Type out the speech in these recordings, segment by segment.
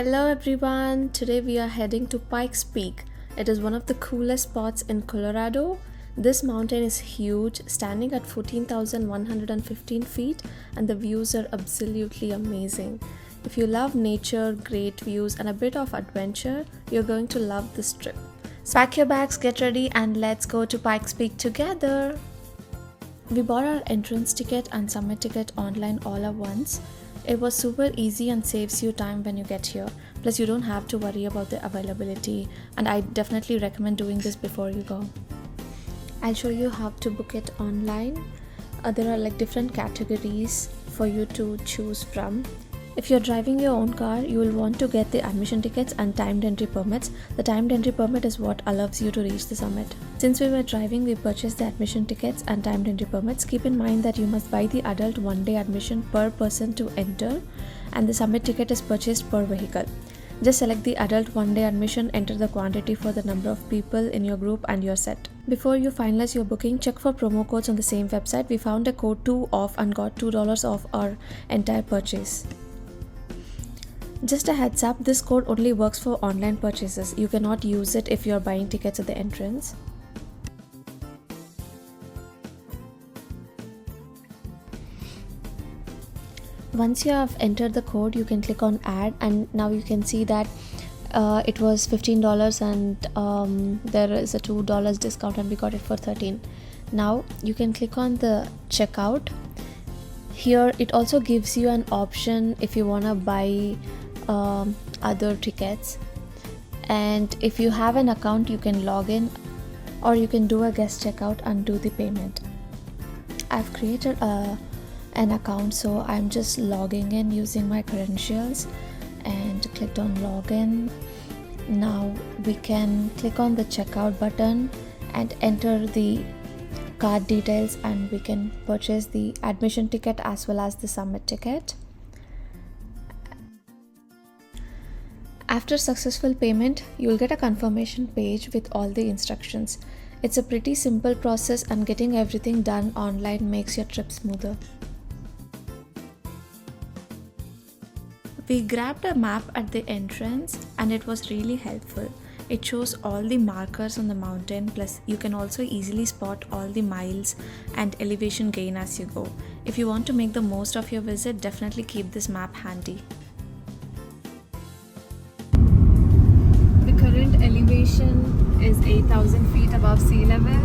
Hello everyone, today we are heading to Pikes Peak. It is one of the coolest spots in Colorado. This mountain is huge, standing at 14,115 feet, and the views are absolutely amazing. If you love nature, great views, and a bit of adventure, you're going to love this trip. So pack your bags, get ready, and let's go to Pikes Peak together. We bought our entrance ticket and summit ticket online all at once. It was super easy and saves you time when you get here. Plus, you don't have to worry about the availability, and I definitely recommend doing this before you go. I'll show you how to book it online. There are different categories for you to choose from. If you're driving your own car, you will want to get the admission tickets and timed entry permits. The timed entry permit is what allows you to reach the summit. Since we were driving, we purchased the admission tickets and timed entry permits. Keep in mind that you must buy the adult one-day admission per person to enter, and the summit ticket is purchased per vehicle. Just select the adult one-day admission, enter the quantity for the number of people in your group, and you're set. Before you finalize your booking, check for promo codes on the same website. We found a code 2 off and got $2 off our entire purchase. Just a heads up, this code only works for online purchases. You cannot use it if you're buying tickets at the entrance. Once you have entered the code, you can click on add, and now you can see that it was $15 and there is a $2 discount and we got it for $13. Now you can click on the checkout. Here it also gives you an option if you want to buy other tickets, and if you have an account you can log in, or you can do a guest checkout and do the payment. I've created an account, so I'm just logging in using my credentials and clicked on login. Now we can click on the checkout button and enter the card details, and we can purchase the admission ticket as well as the summit ticket. After successful payment, you will get a confirmation page with all the instructions. It's a pretty simple process, and getting everything done online makes your trip smoother. We grabbed a map at the entrance and it was really helpful. It shows all the markers on the mountain, plus you can also easily spot all the miles and elevation gain as you go. If you want to make the most of your visit, definitely keep this map handy. Current elevation is 8,000 feet above sea level.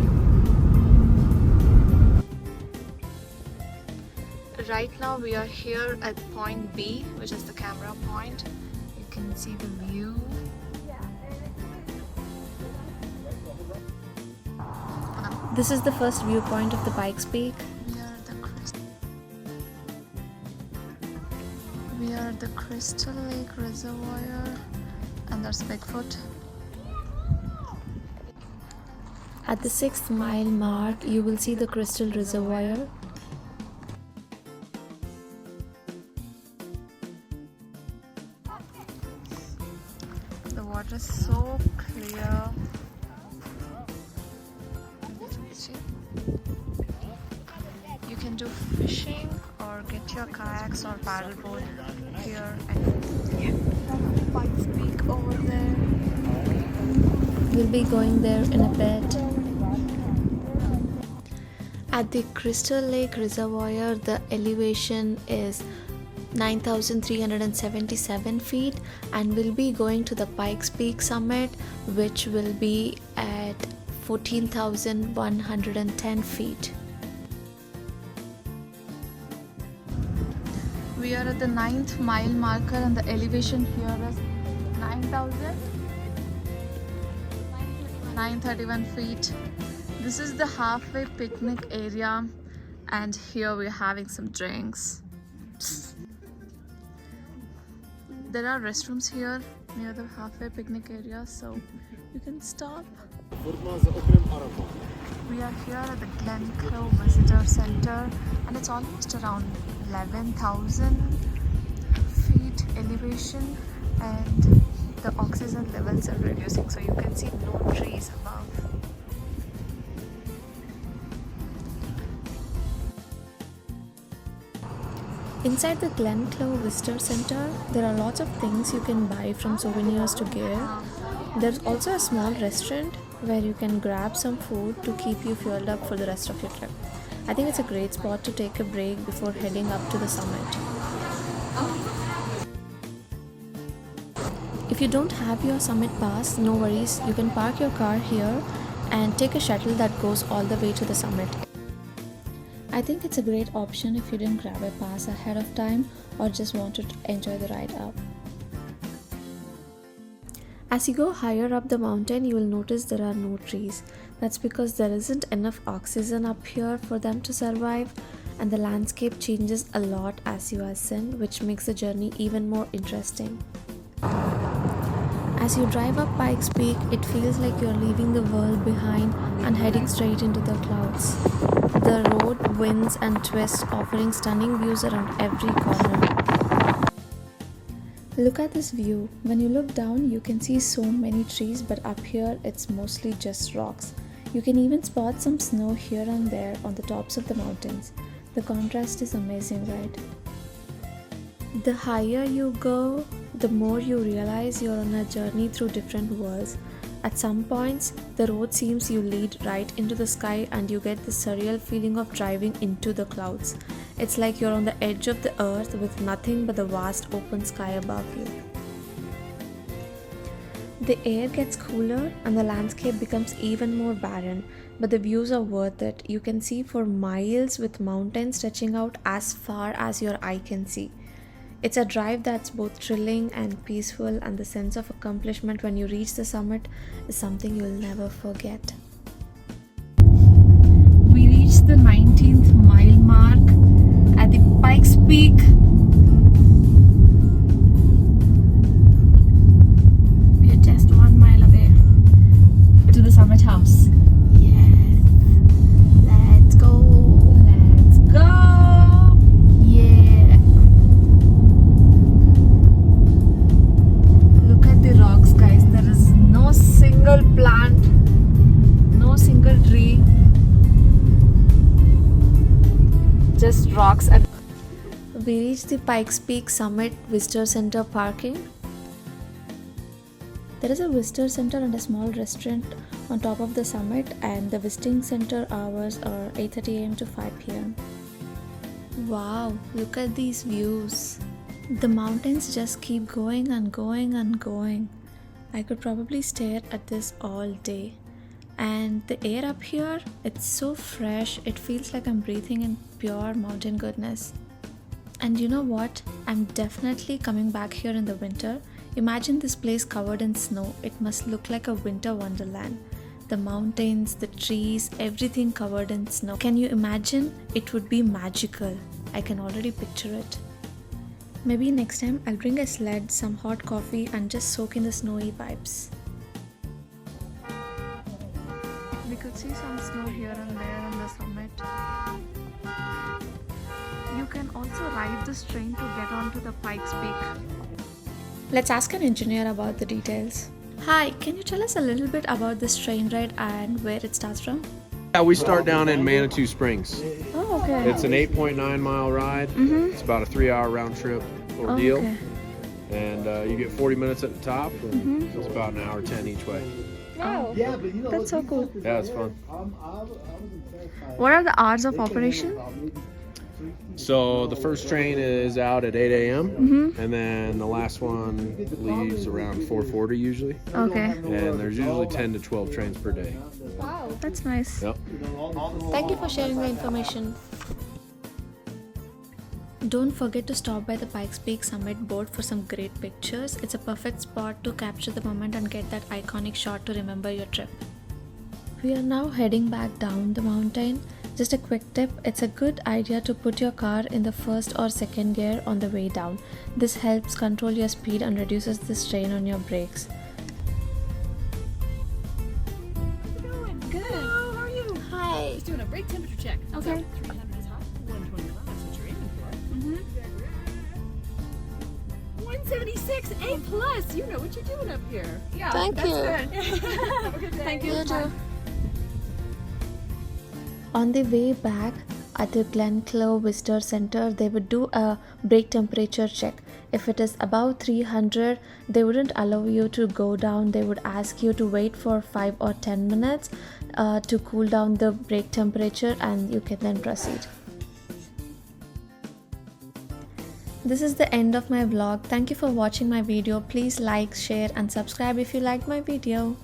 Right now we are here at point B, which is the camera point. You can see the view. This is the first viewpoint of the Pikes Peak. We are at the Crystal Lake Reservoir, and there's Bigfoot. At the 6th mile mark, you will see the Crystal Reservoir. The water is so clear. You can do fishing or get your kayaks or paddleboard here, and Pikes Peak over there. We'll be going there in a bit. At the Crystal Lake Reservoir, the elevation is 9,377 feet, and we'll be going to the Pikes Peak summit, which will be at 14,110 feet. We are at the 9th mile marker, and the elevation here is 9,931 feet. This is the halfway picnic area, and here we're having some drinks. There are restrooms here near the halfway picnic area, so you can stop. We are here at the Glen Crow Visitor Center, and it's almost around 11,000 feet elevation, and the oxygen levels are reducing, so you can see no trees above. Inside the Glenclow Visitor Center, there are lots of things you can buy from souvenirs to gear. There's also a small restaurant where you can grab some food to keep you fueled up for the rest of your trip. I think it's a great spot to take a break before heading up to the summit. If you don't have your summit pass, no worries, you can park your car here and take a shuttle that goes all the way to the summit. I think it's a great option if you didn't grab a pass ahead of time or just want to enjoy the ride up. As you go higher up the mountain, you will notice there are no trees. That's because there isn't enough oxygen up here for them to survive, and the landscape changes a lot as you ascend, which makes the journey even more interesting. As you drive up Pikes Peak, it feels like you're leaving the world behind and heading straight into the clouds. The road winds and twists, offering stunning views around every corner. Look at this view. When you look down, you can see so many trees, but up here it's mostly just rocks. You can even spot some snow here and there on the tops of the mountains. The contrast is amazing, right? The higher you go, the more you realize you're on a journey through different worlds. At some points, the road seems you lead right into the sky and you get the surreal feeling of driving into the clouds. It's like you're on the edge of the earth with nothing but the vast open sky above you. The air gets cooler and the landscape becomes even more barren, but the views are worth it. You can see for miles with mountains stretching out as far as your eye can see. It's a drive that's both thrilling and peaceful, and the sense of accomplishment when you reach the summit is something you'll never forget. We reached the 19th mile mark at the Pikes Peak. We are just 1 mile away to the summit house. Yes, let's go. Let's go. Plant, no single tree, just rocks. And we reached the Pikes Peak Summit Visitor Center parking. There is a visitor center and a small restaurant on top of the summit, and the visiting center hours are 8:30 a.m. to 5 p.m. Wow, look at these views. The mountains just keep going and going and going. I could probably stare at this all day. And the air up here, it's so fresh, it feels like I'm breathing in pure mountain goodness. And you know what? I'm definitely coming back here in the winter. Imagine this place covered in snow. It must look like a winter wonderland. The mountains, the trees, everything covered in snow. Can you imagine? It would be magical. I can already picture it. Maybe next time I'll bring a sled, some hot coffee, and just soak in the snowy vibes. We could see some snow here and there on the summit. You can also ride this train to get onto the Pikes Peak. Let's ask an engineer about the details. Hi, can you tell us a little bit about this train ride and where it starts from? Yeah, we start down in Manitou Springs. Oh, okay. It's an 8.9 mile ride. It's about a 3-hour round trip ordeal. Okay. And you get 40 minutes at the top, and it's about an hour 10 each way. Wow, that's so cool. Yeah, it's fun. What are the hours of operation? So the first train is out at 8 a.m. And then the last one leaves around 4:40 usually. Okay. And there's usually 10 to 12 trains per day. Wow, that's nice. Yep. Thank you for sharing the information. Don't forget to stop by the Pikes Peak Summit board for some great pictures. It's a perfect spot to capture the moment and get that iconic shot to remember your trip. We are now heading back down the mountain. Just a quick tip, it's a good idea to put your car in the first or second gear on the way down. This helps control your speed and reduces the strain on your brakes. How's it going? Good. Hello, how are you? Hi. Just doing a brake temperature check. Okay. So 300 is hot, 125 is what you're aiming for. 176, A plus. You know what you're doing up here. Yeah, Thank that's you. good. Have a good day. Thank you too. On the way back, at the Glenclove Visitor Center, they would do a brake temperature check. If it is above 300, they wouldn't allow you to go down. They would ask you to wait for 5 or 10 minutes to cool down the brake temperature, and you can then proceed. This is the end of my vlog. Thank you for watching my video. Please like, share and subscribe if you liked my video.